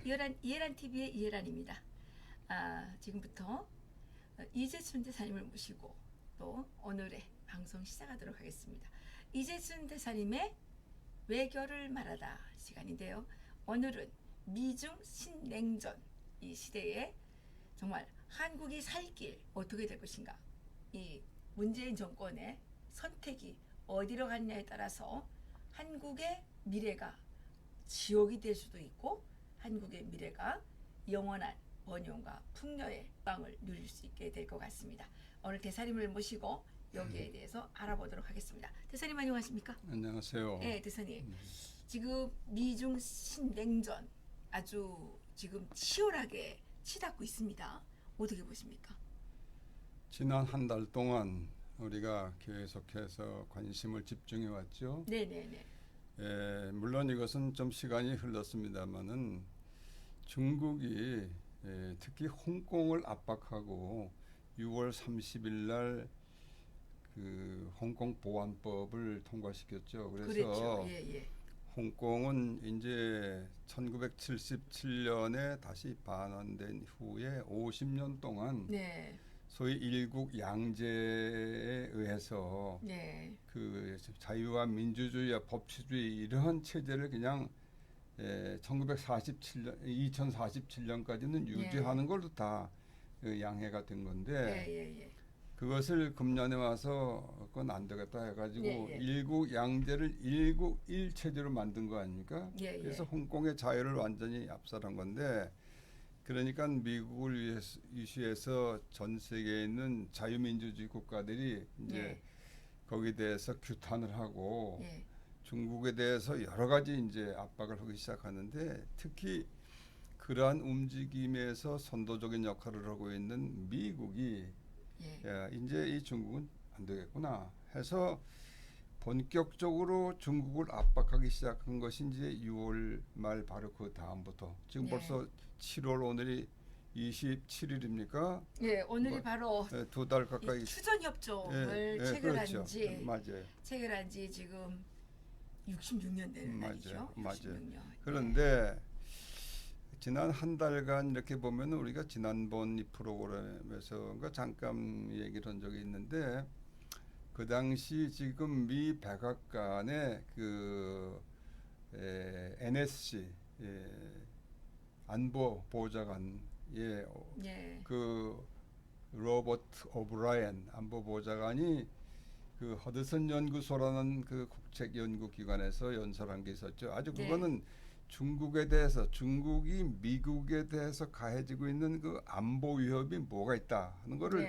이해란 TV의 이해란입니다. 지금부터 이재순 대사님을 모시고 또 오늘의 방송 시작하도록 하겠습니다. 이재순 대사님의 외교를 말하다 시간인데요. 오늘은 미중 신냉전 이 시대에 정말 한국이 살 길 어떻게 될 것인가, 이 문재인 정권의 선택이 어디로 갔냐에 따라서 한국의 미래가 지옥이 될 수도 있고 한국의 미래가 영원한 번영과 풍요의 빵을 누릴 수 있게 될 것 같습니다. 오늘 대사님을 모시고 여기에 대해서 알아보도록 하겠습니다. 대사님 안녕하십니까? 안녕하세요. 네, 대사님. 지금 미중 신냉전 아주 지금 치열하게 치닫고 있습니다. 어떻게 보십니까? 지난 한 달 동안 우리가 계속해서 관심을 집중해 왔죠. 네네네. 물론 이것은 좀 시간이 흘렀습니다만은 중국이 특히 홍콩을 압박하고 6월 30일 날 그 홍콩 보안법을 통과시켰죠. 그래서 그랬죠. 예. 홍콩은 이제 1977년에 다시 반환된 후에 50년 동안 네. 소위 일국 양제에 의해서 네. 그 자유와 민주주의와 법치주의 이러한 체제를 그냥 1947년, 2047년까지는 유지하는 걸로 다 양해가 된 건데 예. 그것을 금년에 와서 그건 안 되겠다 해가지고 예. 일국 양제를 일국 일체제로 만든 거 아닙니까? 예. 그래서 홍콩의 자유를 완전히 압살한 건데, 그러니까 미국을 위시해서 전 세계에 있는 자유민주주의 국가들이 이제 거기에 대해서 규탄을 하고 중국에 대해서 여러 가지 이제 압박을 하기 시작하는데, 특히 그러한 움직임에서 선도적인 역할을 하고 있는 미국이 야, 이제 이 중국은 안 되겠구나 해서 본격적으로 중국을 압박하기 시작한 것이 이제 6월 말 바로 그 다음부터 지금 벌써 7월 오늘이 27일입니까? 예, 오늘이 바로 두 달 가까이 휴전 협정을 체결한 지 맞아요. 체결한 지 지금 66년 되는 날이죠. 맞아요. 66년. 그런데 지난 한 달간 이렇게 보면 우리가 지난번 이 프로그램에서 잠깐 얘기를 한 적이 있는데, 그 당시 지금 미 백악관의 그 NSC 안보 보좌관 그 로버트 오브라이언 안보 보좌관이 그 허드슨 연구소라는 그 국책 연구 기관에서 연설한 게 있었죠. 아주 그거는 중국에 대해서, 중국이 미국에 대해서 가해지고 있는 그 안보 위협이 뭐가 있다 하는 거를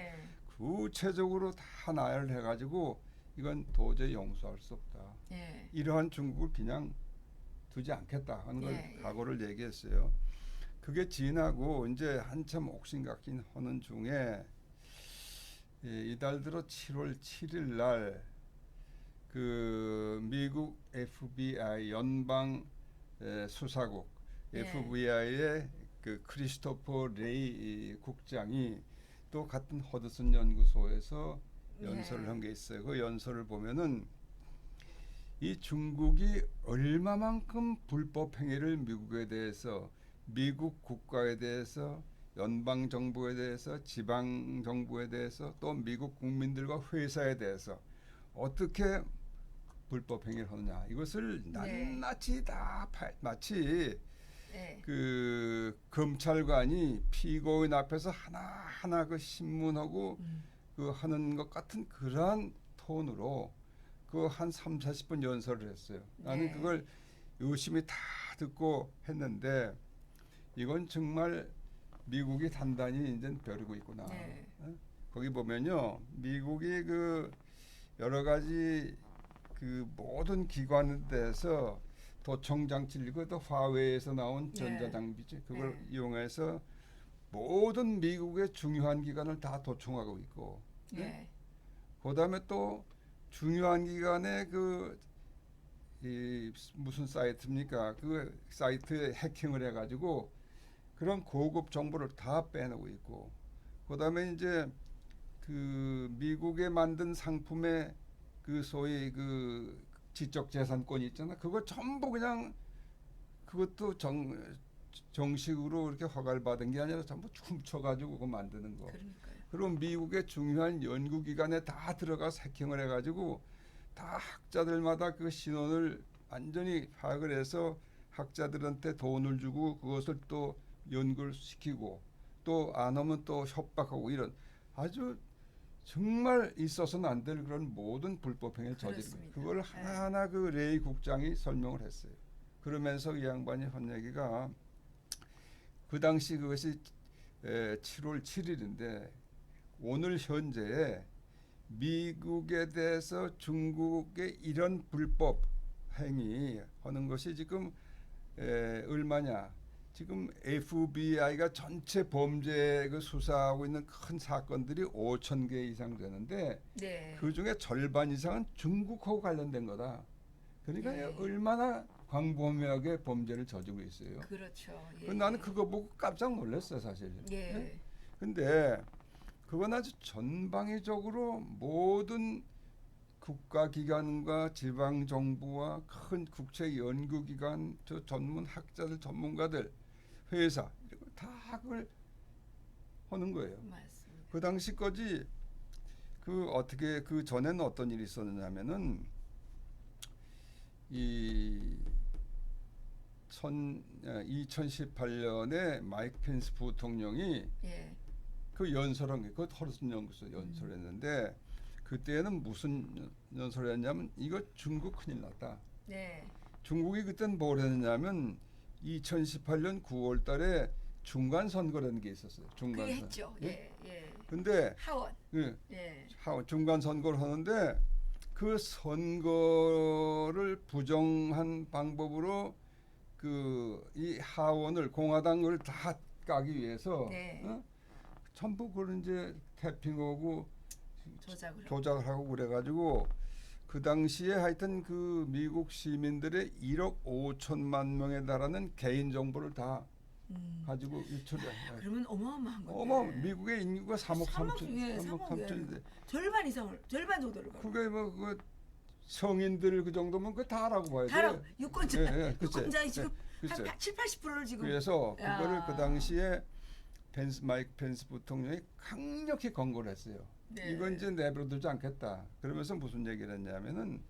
구체적으로 다 나열을 해가지고 이건 도저히 용서할 수 없다. 이러한 중국을 그냥 두지 않겠다 하는 걸 각오를 얘기했어요. 그게 지나고 이제 한참 옥신각신 하는 중에 이달 들어 7월 7일 날 그 미국 FBI 연방 수사국 FBI의 그 크리스토퍼 레이 국장이 또 같은 허드슨 연구소에서 연설을 한 게 있어요. 그 연설을 보면은 이 중국이 얼마만큼 불법 행위를 미국에 대해서, 미국 국가에 대해서, 연방 정부에 대해서, 지방 정부에 대해서, 또 미국 국민들과 회사에 대해서 어떻게 불법 행위를 하느냐, 이것을 낱낱이 다 마치 그 검찰관이 피고인 앞에서 하나하나 그 신문하고 그 하는 것 같은 그러한 톤으로 그 한 30-40분 연설을 했어요. 나는 그걸 유심히 다 듣고 했는데 이건 정말 미국이 단단히 이제 벼르고 있구나. 거기 보면요, 미국이 그 여러 가지 그 모든 기관에 대해서 도청 장치를, 그것도 화웨이에서 나온 전자장비지, 그걸 이용해서 모든 미국의 중요한 기관을 다 도청하고 있고, 그다음에 또 중요한 기관에 이 무슨 사이트입니까? 그 사이트에 해킹을 해가지고 그런 고급 정보를 다 빼내고 있고, 그다음에 이제 그 미국에 만든 상품의 그 소위 그 지적 재산권이 있잖아. 그거 전부 그냥 그것도 정식으로 이렇게 허가를 받은 게 아니라 전부 훔쳐가지고 그거 만드는 거. 그러니까요. 그럼 미국의 중요한 연구기관에 다 들어가서 해킹을 해가지고 다 학자들마다 그 신원을 완전히 파악을 해서 학자들한테 돈을 주고 그것을 또 연구를 시키고 또 안 하면 또 협박하고 이런 아주 정말 있어서는 안 될 그런 모든 불법 행위를 저지르고 그렇습니다. 그걸 하나하나 그 레이 국장이 설명을 했어요. 그러면서 이 양반이 한 얘기가 그 당시 그것이 7월 7일인데 오늘 현재에 미국에 대해서 중국의 이런 불법 행위 하는 것이 지금 얼마냐? 지금 FBI가 전체 범죄 그 수사하고 있는 큰 사건들이 5천 개 이상 되는데 네. 그 중에 절반 이상은 중국하고 관련된 거다. 그러니까 네. 얼마나 광범위하게 범죄를 저지르고 있어요. 그렇죠. 예. 나는 그거 보고 깜짝 놀랐어요, 사실. 예. 네? 근데 그건 아주 전방위적으로 모든 국가기관과 지방정부와 큰 국제 연구기관, 저 전문 학자들, 전문가들, 회사 이런 다 그걸 하는 거예요. 맞습니다. 그 당시까지 그 어떻게 그 전에는 어떤 일이 있었느냐면은 이 2018년에 마이크 펜스 부통령이 예. 그 연설한 게 그 허드슨 연구소 연설했는데 그때는 무슨 연설했냐면 이거 중국 큰일 났다. 네. 중국이 그때는 뭘 했냐면 2018년 9월 달에 중간 선거라는 게 있었어요. 중간 그게 선거. 했죠. 예. 예. 근데 하원. 예, 예. 중간 선거를 하는데 그 선거를 부정한 방법으로 그 이 하원을 공화당을 다 까기 위해서 네. 전부 그걸 이제 태핑하고 조작을 조작을 하고 그래가지고 그 당시에 하여튼 그 미국 시민들의 1억 5천만 명에 달하는 개인 정보를 다 가지고 유출해. 그러면 어마어마한 건데. 미국의 인구가 3억 3천, 예, 3억 3천인데 절반 이상을 절반 정도를 그게 뭐 그 성인들 그 정도면 그 다라고 봐야 다라 돼. 유권자 유권자의 지금 그치. 한 7, 80%를 지금 그래서 그거를 야. 그 당시에 마이크 펜스 부통령이 강력히 권고를 했어요. 네. 이건 이제 내버려두지 않겠다. 그러면서 무슨 얘기를 했냐면은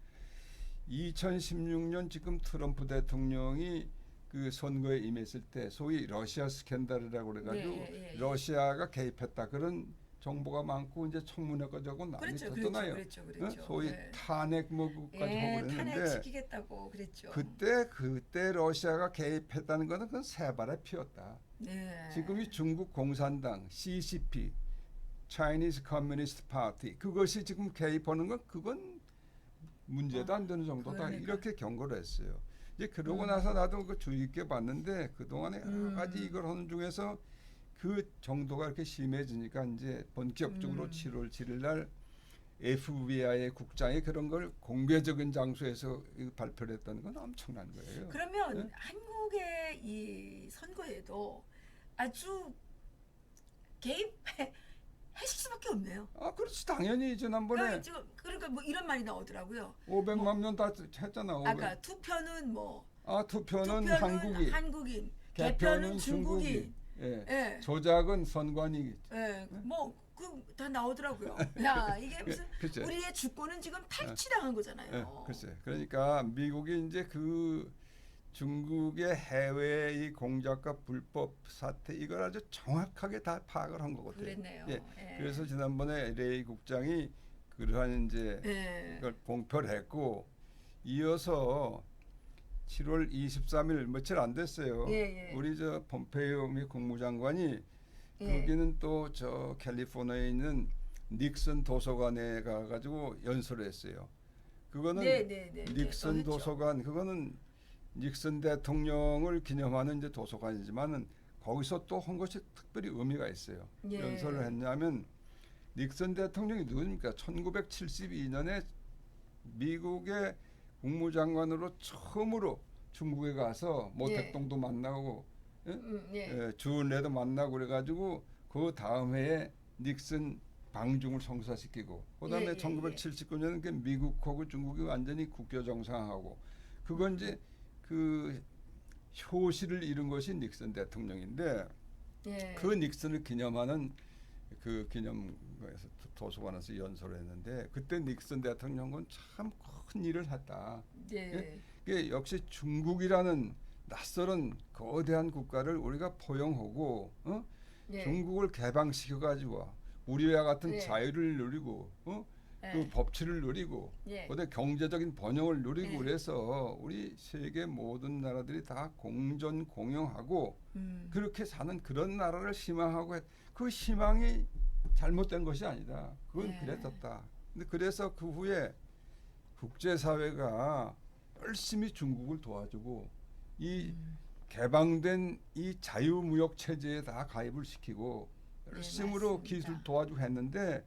2016년 지금 트럼프 대통령이 그 선거에 임했을 때 소위 러시아 스캔들이라고 그래가지고 예. 러시아가 개입했다 그런 정보가 많고 이제 청문회까지 하고 난리 쳤잖아요. 그랬죠. 소위 예. 탄핵 뭐까지 하고 그랬는데 탄핵시키겠다고 그랬죠. 그때 러시아가 개입했다는 거는 그건 새발에 피었다. 네. 지금 이 중국 공산당 CCP Chinese Communist Party 그것이 지금 개입하는 건 그건 문제도 안 되는 정도다. 그러니까. 이렇게 경고를 했어요. 이제 그러고 나서 나도 그 주의 있게 봤는데 그 동안에 여러 가지 이걸 하는 중에서 그 정도가 이렇게 심해지니까 이제 본격적으로 7월 7일 날 FBI의 국장이 그런 걸 공개적인 장소에서 발표를 했다는 건 엄청난 거예요. 그러면 네? 한국의 이 선거에도 아주 개입했을 수밖에 없네요. 그렇지 당연히 지난번에 그러니까 뭐 이런 말이 나오더라고요. 500만 명 다 했잖아. 500. 아까 투표는 뭐 투표는 한국인, 개표는 중국인. 예. 예. 조작은 선관위. 예. 뭐 그 다 나오더라고요. 야, 이게 무슨 글쎄. 우리의 주권은 지금 탈취당한 거잖아요. 글쎄. 그러니까 미국이 이제 그 중국의 해외 이 공작과 불법 사태 이걸 아주 정확하게 다 파악을 한 거거든요. 그랬네요. 예. 예. 그래서 지난번에 레이 국장이 그러한 이제 그걸 공표를 했고 이어서 7월 23일 며칠 안 됐어요. 예. 우리 저 폼페이오 미 국무장관이 여기는 또 저 캘리포니아에 있는 닉슨 도서관에 가가지고 연설을 했어요. 그거는 닉슨 도서관 그거는 닉슨 대통령을 기념하는 이제 도서관이지만은 거기서 또 한 것이 특별히 의미가 있어요. 연설을 했냐면 닉슨 대통령이 누굽니까? 1972년에 미국의 국무장관으로 처음으로 중국에 가서 모택동도 만나고 주은래도 만나고 그래가지고 그 다음 해에 닉슨 방중을 성사시키고 그다음에 1979년은 그 미국하고 중국이 완전히 국교 정상화하고 그건 이제 그 효시를 이룬 것이 닉슨 대통령인데 예. 그 닉슨을 기념하는 그 기념에서 도서관에서 연설을 했는데 그때 닉슨 대통령은 참 큰 일을 했다. 예. 그게 역시 중국이라는 낯설은 거대한 국가를 우리가 포용하고 예. 중국을 개방시켜 가지고 우리와 같은 예. 자유를 누리고 그 예. 법치를 누리고 예. 어디 경제적인 번영을 누리고 예. 그래서 우리 세계 모든 나라들이 다 공존 공영하고 그렇게 사는 그런 나라를 희망하고 그 희망이 잘못된 것이 아니다. 그건 예. 그랬었다. 근데 그래서 그 후에 국제사회가 열심히 중국을 도와주고 이 개방된 이 자유무역 체제에 다 가입을 시키고 열심으로 맞습니다. 기술 도와주고 했는데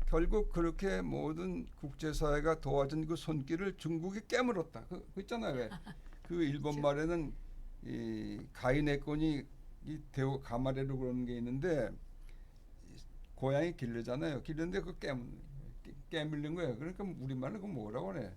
결국 그렇게 모든 국제사회가 도와준 그 손길을 중국이 깨물었다. 그 있잖아요. 왜? 그 일본 말에는 이 가인의권이 이 대우 가마레로 그러는 게 있는데 고양이 길르잖아요. 길르는데 그 깨물린 거예요. 그러니까 우리말로 그 뭐라고 하네.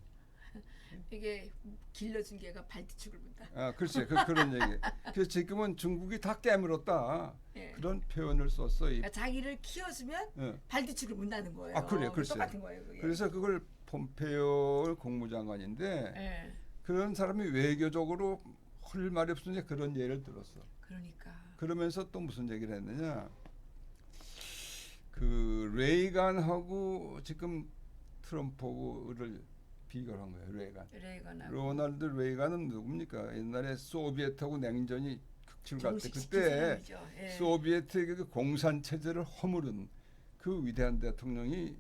이게 길러준 개가 발뒤축을 문다. 아, 글쎄, 그런 얘기. 그래서 지금은 중국이 다 깨물었다. 예. 그런 표현을 썼어. 그러니까 자기를 키워주면 발뒤축을 문다는 거예요. 아, 그래요, 글쎄. 똑같은 거예요. 그게. 그래서 그걸 폼페이오 국무장관인데 예. 그런 사람이 외교적으로 할 말이 없으니까 그런 예를 들었어. 그러니까. 그러면서 또 무슨 얘기를 했느냐? 그 레이간하고 지금 트럼프를 비교한 거예요. 레이건하고. 로널드 레이간은 누굽니까? 옛날에 소비에트하고 냉전이 극치를 갈 때 정식 그때 사람이죠. 예. 소비에트의 그 공산 체제를 허무른 그 위대한 대통령이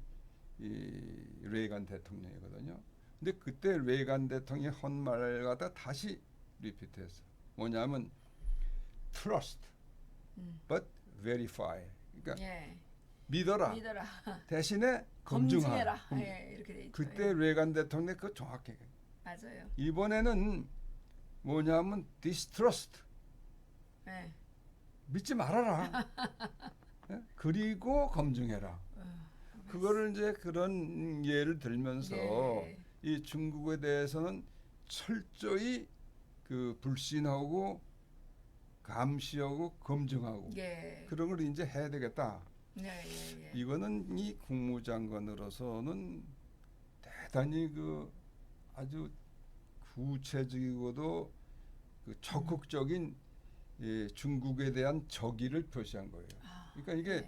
이 레이간 대통령이거든요. 근데 그때 레이간 대통령이 한 말 갖다 다시 리피트했어. 뭐냐면 trust but verify. 그러니까 예. 믿어라. 대신에 검증해라. 예, 이렇게 돼 있죠. 그때 예. 레이간 대통령이 그 정확하게. 맞아요. 이번에는 뭐냐면 distrust. 예. 믿지 말아라. 예? 그리고 검증해라. 그거를 이제 그런 예를 들면서 네. 이 중국에 대해서는 철저히 그 불신하고 감시하고 검증하고 예. 그런 걸 이제 해야 되겠다. 예. 이거는 이 국무장관으로서는 대단히 그 아주 구체적이고도 그 적극적인 중국에 대한 적의를 표시한 거예요. 그러니까 이게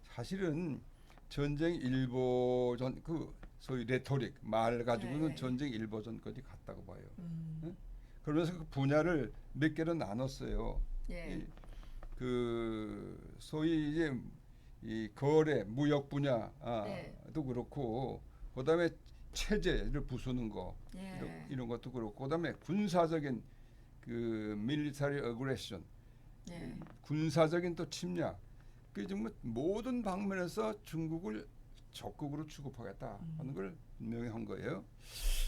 사실은 전쟁 일보전 그 소위 레토릭 말 가지고는 전쟁 일보전까지 갔다고 봐요. 네? 그러면서 그 분야를 몇 개로 나눴어요. 그 소위 이제 이 거래 무역 분야도 그렇고 그다음에 체제를 부수는 거 이런 것도 그렇고 그다음에 군사적인 그 밀리터리 어그레션 군사적인 또 침략 그 정말 모든 방면에서 중국을 적극으로 취급하겠다 하는 걸 분명히 한 거예요.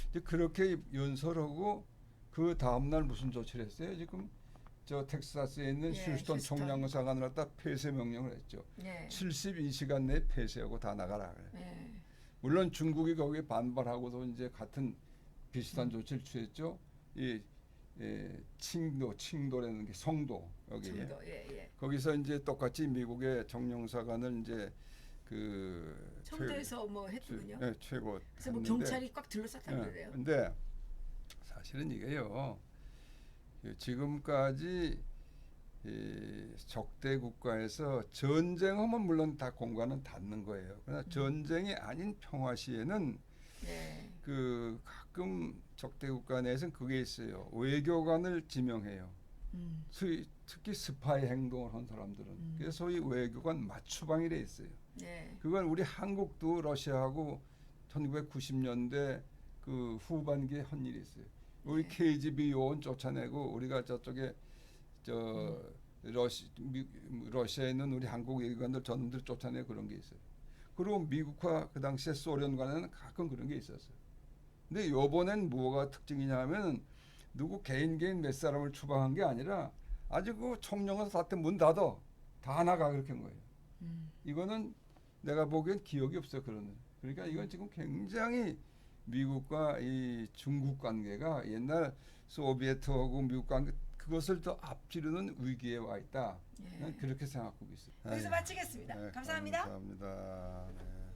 이제 그렇게 연설하고 그 다음 날 무슨 조치를 했어요? 지금 저 텍사스에 있는 휴스턴 총량사관을 갖다 폐쇄 명령을 했죠. 72시간 내에 폐쇄하고 다 나가라 그래. 물론 중국이 거기에 반발하고도 이제 같은 비슷한 조치를 취했죠. 이 칭도라는 게 성도 여기에 거기서 이제 똑같이 미국의 정령사관을 이제 그 청도에서 뭐 했더군요. 최고. 그래서 뭐 경찰이 꽉 둘러쌌다고 그래요. 근데 사실은 이게요. 지금까지 이 적대 국가에서 전쟁하면 물론 다 공간은 닿는 거예요. 그러나 전쟁이 아닌 평화 시에는 그 가끔 적대 국가 내에서는 그게 있어요. 외교관을 지명해요. 특히 스파이 행동을 한 사람들은. 그래서 소위 외교관 맞추방이래 있어요. 그건 우리 한국도 러시아하고 1990년대 그 후반기에 한 일이 있어요. 우리 KGB 요원 쫓아내고 우리가 저쪽에 러시아에 있는 우리 한국 외교관들 전들 쫓아내고 그런 게 있어요. 그리고 미국과 그 당시에 소련 간에는 가끔 그런 게 있었어요. 근데 요번엔 뭐가 특징이냐면 누구 개인 몇 사람을 추방한 게 아니라 아주 그 총령에서 사태 문 닫아 다 나가 그렇게 한 거예요. 이거는 내가 보기엔 기억이 없어요. 그러니까 이건 지금 굉장히 미국과 이 중국 관계가 옛날 소비에트하고 미국 관계 그것을 더 앞지르는 위기에 와 있다. 예. 그렇게 생각하고 있습니다. 여기서 마치겠습니다. 네, 감사합니다. 감사합니다. 네.